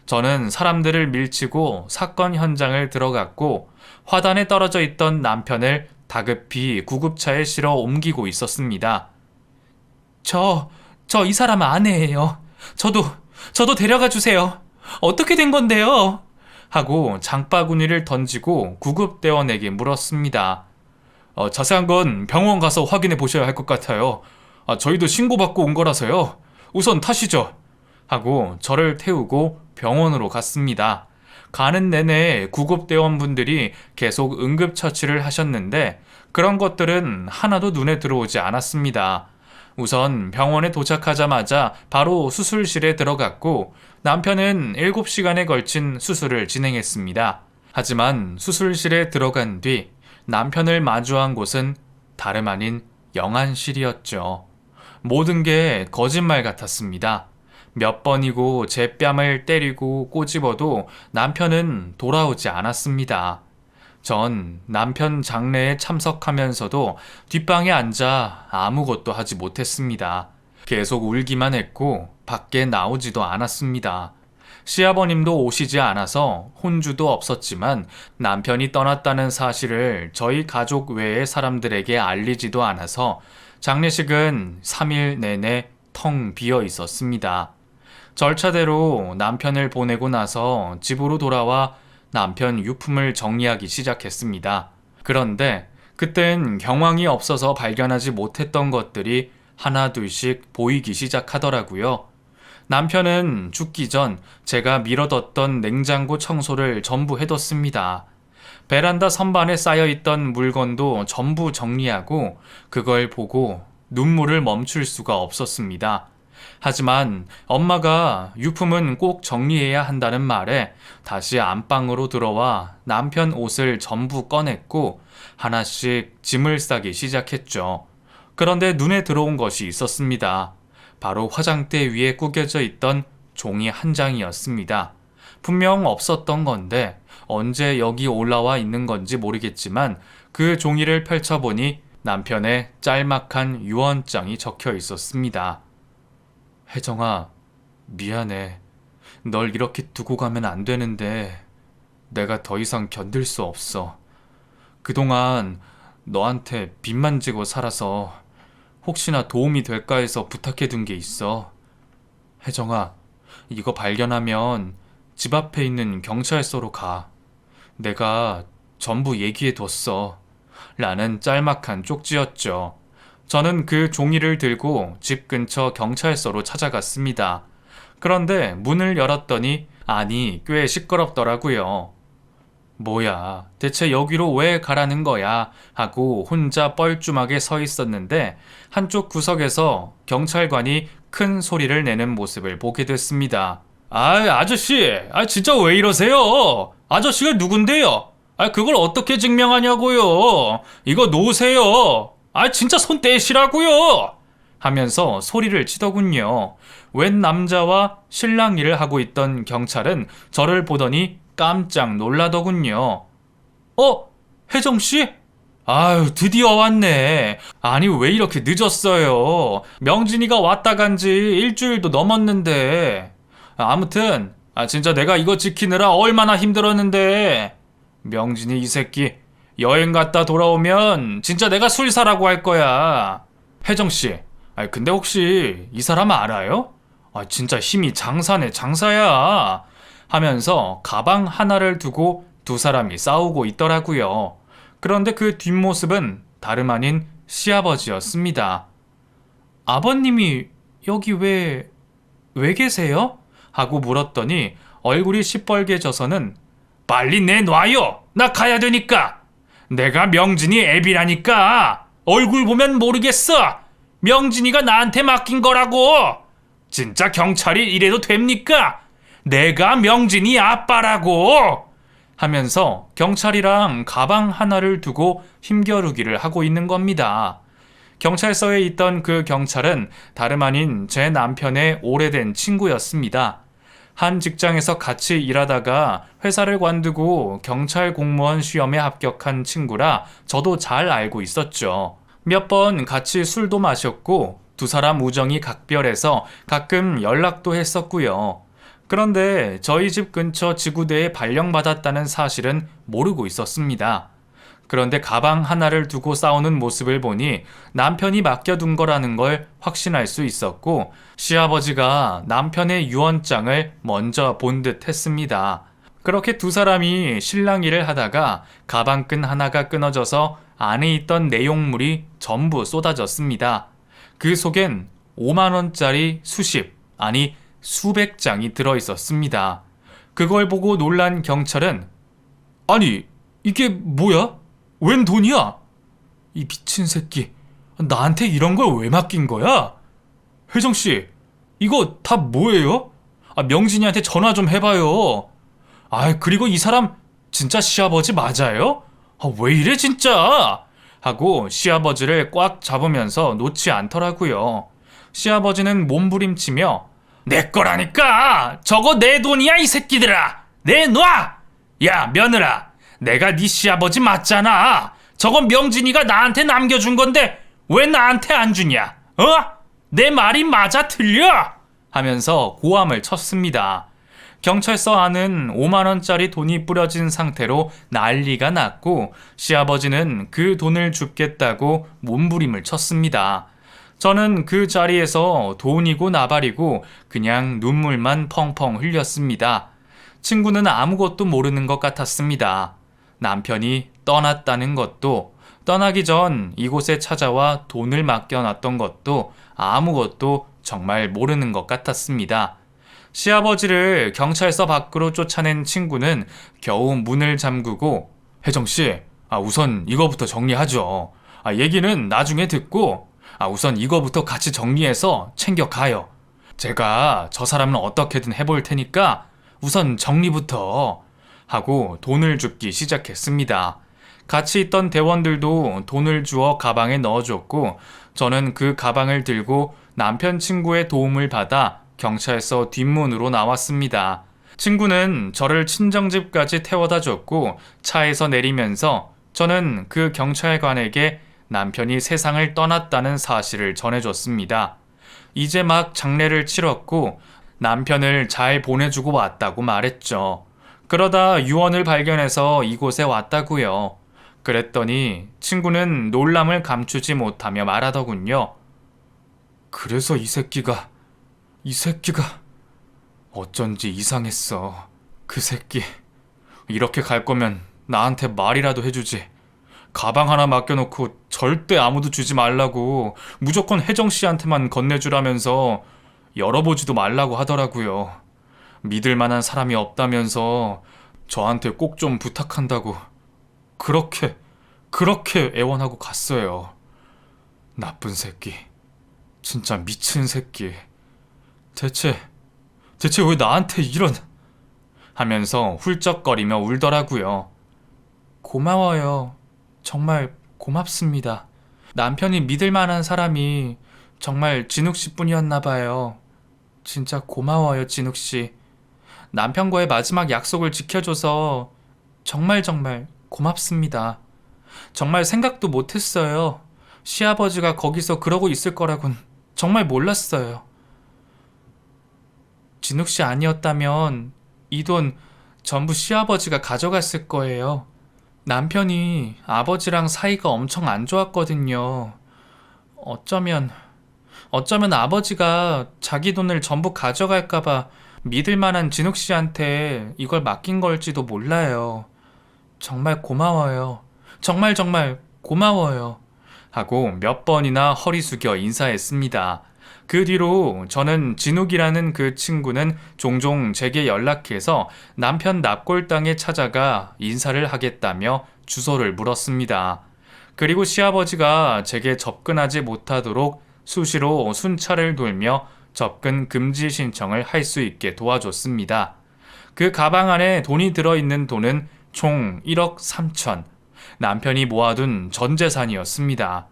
Speaker 1: 저는 사람들을 밀치고 사건 현장을 들어갔고 화단에 떨어져 있던 남편을 다급히 구급차에 실어 옮기고 있었습니다. 저 이 사람 아내예요. 저도 데려가 주세요. 어떻게 된 건데요? 하고 장바구니를 던지고 구급대원에게 물었습니다. 자세한 건 병원 가서 확인해 보셔야 할 것 같아요. 저희도 신고받고 온 거라서요. 우선 타시죠. 하고 저를 태우고 병원으로 갔습니다. 가는 내내 구급대원분들이 계속 응급처치를 하셨는데 그런 것들은 하나도 눈에 들어오지 않았습니다. 우선 병원에 도착하자마자 바로 수술실에 들어갔고 남편은 7시간에 걸친 수술을 진행했습니다. 하지만 수술실에 들어간 뒤 남편을 마주한 곳은 다름 아닌 영안실이었죠. 모든 게 거짓말 같았습니다. 몇 번이고 제 뺨을 때리고 꼬집어도 남편은 돌아오지 않았습니다. 전 남편 장례에 참석하면서도 뒷방에 앉아 아무것도 하지 못했습니다. 계속 울기만 했고 밖에 나오지도 않았습니다. 시아버님도 오시지 않아서 혼주도 없었지만 남편이 떠났다는 사실을 저희 가족 외의 사람들에게 알리지도 않아서 장례식은 3일 내내 텅 비어 있었습니다. 절차대로 남편을 보내고 나서 집으로 돌아와 남편 유품을 정리하기 시작했습니다. 그런데 그땐 경황이 없어서 발견하지 못했던 것들이 하나둘씩 보이기 시작하더라고요. 남편은 죽기 전 제가 미뤄뒀던 냉장고 청소를 전부 해뒀습니다. 베란다 선반에 쌓여있던 물건도 전부 정리하고 그걸 보고 눈물을 멈출 수가 없었습니다. 하지만 엄마가 유품은 꼭 정리해야 한다는 말에 다시 안방으로 들어와 남편 옷을 전부 꺼냈고 하나씩 짐을 싸기 시작했죠. 그런데 눈에 들어온 것이 있었습니다. 바로 화장대 위에 구겨져 있던 종이 한 장이었습니다. 분명 없었던 건데 언제 여기 올라와 있는 건지 모르겠지만 그 종이를 펼쳐보니 남편의 짤막한 유언장이 적혀 있었습니다. 혜정아, 미안해. 널 이렇게 두고 가면 안 되는데 내가 더 이상 견딜 수 없어. 그동안 너한테 빚만 지고 살아서 혹시나 도움이 될까 해서 부탁해둔 게 있어. 혜정아, 이거 발견하면 집 앞에 있는 경찰서로 가. 내가 전부 얘기해뒀어. 라는 짤막한 쪽지였죠. 저는 그 종이를 들고 집 근처 경찰서로 찾아갔습니다. 그런데 문을 열었더니 안이 꽤 시끄럽더라고요. 뭐야, 대체 여기로 왜 가라는 거야? 하고 혼자 뻘쭘하게 서 있었는데 한쪽 구석에서 경찰관이 큰 소리를 내는 모습을 보게 됐습니다. 아저씨, 진짜 왜 이러세요? 아저씨가 누군데요? 그걸 어떻게 증명하냐고요? 이거 놓으세요. 진짜 손 떼시라고요! 하면서 소리를 치더군요. 웬 남자와 실랑이를 하고 있던 경찰은 저를 보더니 깜짝 놀라더군요. 혜정씨? 아유, 드디어 왔네. 아니, 왜 이렇게 늦었어요? 명진이가 왔다 간지 일주일도 넘었는데. 아무튼, 진짜 내가 이거 지키느라 얼마나 힘들었는데. 명진이 이 새끼, 여행 갔다 돌아오면 진짜 내가 술 사라고 할 거야. 혜정씨, 근데 혹시 이 사람 알아요? 진짜 힘이 장사네, 장사야. 하면서 가방 하나를 두고 두 사람이 싸우고 있더라고요. 그런데 그 뒷모습은 다름 아닌 시아버지였습니다. 아버님이 여기 왜 계세요? 하고 물었더니 얼굴이 시뻘개져서는 빨리 내놔요! 나 가야 되니까! 내가 명진이 애비라니까! 얼굴 보면 모르겠어! 명진이가 나한테 맡긴 거라고! 진짜 경찰이 이래도 됩니까? 내가 명진이 아빠라고! 하면서 경찰이랑 가방 하나를 두고 힘겨루기를 하고 있는 겁니다. 경찰서에 있던 그 경찰은 다름 아닌 제 남편의 오래된 친구였습니다. 한 직장에서 같이 일하다가 회사를 관두고 경찰 공무원 시험에 합격한 친구라 저도 잘 알고 있었죠. 몇 번 같이 술도 마셨고 두 사람 우정이 각별해서 가끔 연락도 했었고요. 그런데 저희 집 근처 지구대에 발령받았다는 사실은 모르고 있었습니다. 그런데 가방 하나를 두고 싸우는 모습을 보니 남편이 맡겨둔 거라는 걸 확신할 수 있었고 시아버지가 남편의 유언장을 먼저 본 듯 했습니다. 그렇게 두 사람이 실랑이를 하다가 가방끈 하나가 끊어져서 안에 있던 내용물이 전부 쏟아졌습니다. 그 속엔 5만 원짜리 수십, 아니 수백 장이 들어있었습니다. 그걸 보고 놀란 경찰은 아니 이게 뭐야? 웬 돈이야? 이 미친 새끼 나한테 이런 걸 왜 맡긴 거야? 혜정씨 이거 다 뭐예요? 명진이한테 전화 좀 해봐요. 그리고 이 사람 진짜 시아버지 맞아요? 왜 이래 진짜? 하고 시아버지를 꽉 잡으면서 놓지 않더라고요. 시아버지는 몸부림치며 내 거라니까! 저거 내 돈이야 이 새끼들아! 내놔! 야 며느라! 내가 네 시아버지 맞잖아! 저건 명진이가 나한테 남겨준 건데 왜 나한테 안 주냐? 내 말이 맞아 틀려? 하면서 고함을 쳤습니다. 경찰서 안은 5만원짜리 돈이 뿌려진 상태로 난리가 났고 시아버지는 그 돈을 줍겠다고 몸부림을 쳤습니다. 저는 그 자리에서 돈이고 나발이고 그냥 눈물만 펑펑 흘렸습니다. 친구는 아무것도 모르는 것 같았습니다. 남편이 떠났다는 것도, 떠나기 전 이곳에 찾아와 돈을 맡겨놨던 것도 아무것도 정말 모르는 것 같았습니다. 시아버지를 경찰서 밖으로 쫓아낸 친구는 겨우 문을 잠그고 혜정씨, 우선 이거부터 정리하죠. 얘기는 나중에 듣고 우선 이거부터 같이 정리해서 챙겨가요. 제가 저 사람은 어떻게든 해볼 테니까 우선 정리부터 하고 돈을 줍기 시작했습니다. 같이 있던 대원들도 돈을 주어 가방에 넣어줬고 저는 그 가방을 들고 남편 친구의 도움을 받아 경찰서 뒷문으로 나왔습니다. 친구는 저를 친정집까지 태워다 줬고 차에서 내리면서 저는 그 경찰관에게 남편이 세상을 떠났다는 사실을 전해줬습니다. 이제 막 장례를 치렀고 남편을 잘 보내주고 왔다고 말했죠. 그러다 유언을 발견해서 이곳에 왔다고요. 그랬더니 친구는 놀람을 감추지 못하며 말하더군요. 그래서 이 새끼가 어쩐지 이상했어. 그 새끼 이렇게 갈 거면 나한테 말이라도 해주지. 가방 하나 맡겨놓고 절대 아무도 주지 말라고 무조건 혜정 씨한테만 건네주라면서 열어보지도 말라고 하더라고요. 믿을 만한 사람이 없다면서 저한테 꼭 좀 부탁한다고 그렇게 애원하고 갔어요. 나쁜 새끼. 진짜 미친 새끼. 대체 왜 나한테 이런 하면서 훌쩍거리며 울더라고요. 고마워요. 정말 고맙습니다. 남편이 믿을 만한 사람이 정말 진욱씨 뿐이었나 봐요. 진짜 고마워요, 진욱씨. 남편과의 마지막 약속을 지켜줘서 정말 고맙습니다. 정말 생각도 못했어요. 시아버지가 거기서 그러고 있을 거라곤 정말 몰랐어요. 진욱 씨 아니었다면 이 돈 전부 시아버지가 가져갔을 거예요. 남편이 아버지랑 사이가 엄청 안 좋았거든요. 어쩌면 아버지가 자기 돈을 전부 가져갈까봐 믿을 만한 진욱 씨한테 이걸 맡긴 걸지도 몰라요. 정말 고마워요. 정말 고마워요. 하고 몇 번이나 허리 숙여 인사했습니다. 그 뒤로 저는 진욱이라는 그 친구는 종종 제게 연락해서 남편 납골당에 찾아가 인사를 하겠다며 주소를 물었습니다. 그리고 시아버지가 제게 접근하지 못하도록 수시로 순찰을 돌며 접근 금지 신청을 할 수 있게 도와줬습니다. 그 가방 안에 돈이 들어있는 돈은 총 1억 3천, 남편이 모아둔 전 재산이었습니다.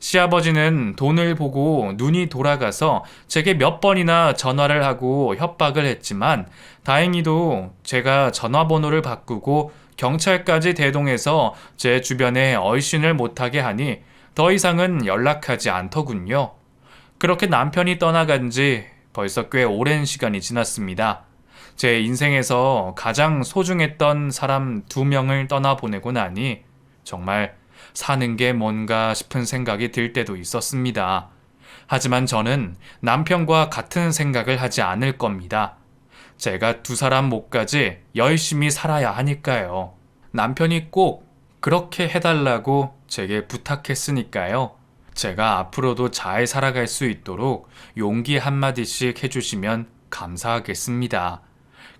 Speaker 1: 시아버지는 돈을 보고 눈이 돌아가서 제게 몇 번이나 전화를 하고 협박을 했지만 다행히도 제가 전화번호를 바꾸고 경찰까지 대동해서 제 주변에 얼씬을 못하게 하니 더 이상은 연락하지 않더군요. 그렇게 남편이 떠나간 지 벌써 꽤 오랜 시간이 지났습니다. 제 인생에서 가장 소중했던 사람 2명을 떠나보내고 나니 정말 사는 게 뭔가 싶은 생각이 들 때도 있었습니다. 하지만 저는 남편과 같은 생각을 하지 않을 겁니다. 제가 2사람 몫까지 열심히 살아야 하니까요. 남편이 꼭 그렇게 해달라고 제게 부탁했으니까요. 제가 앞으로도 잘 살아갈 수 있도록 용기 한마디씩 해주시면 감사하겠습니다.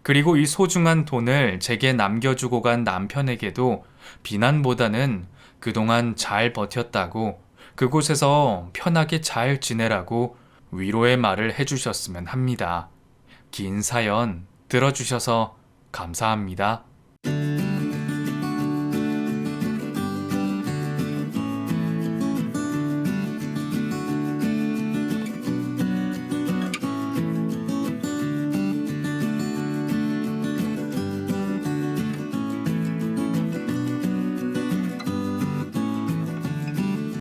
Speaker 1: 그리고 이 소중한 돈을 제게 남겨주고 간 남편에게도 비난보다는 그동안 잘 버텼다고, 그곳에서 편하게 잘 지내라고 위로의 말을 해주셨으면 합니다. 긴 사연 들어주셔서 감사합니다.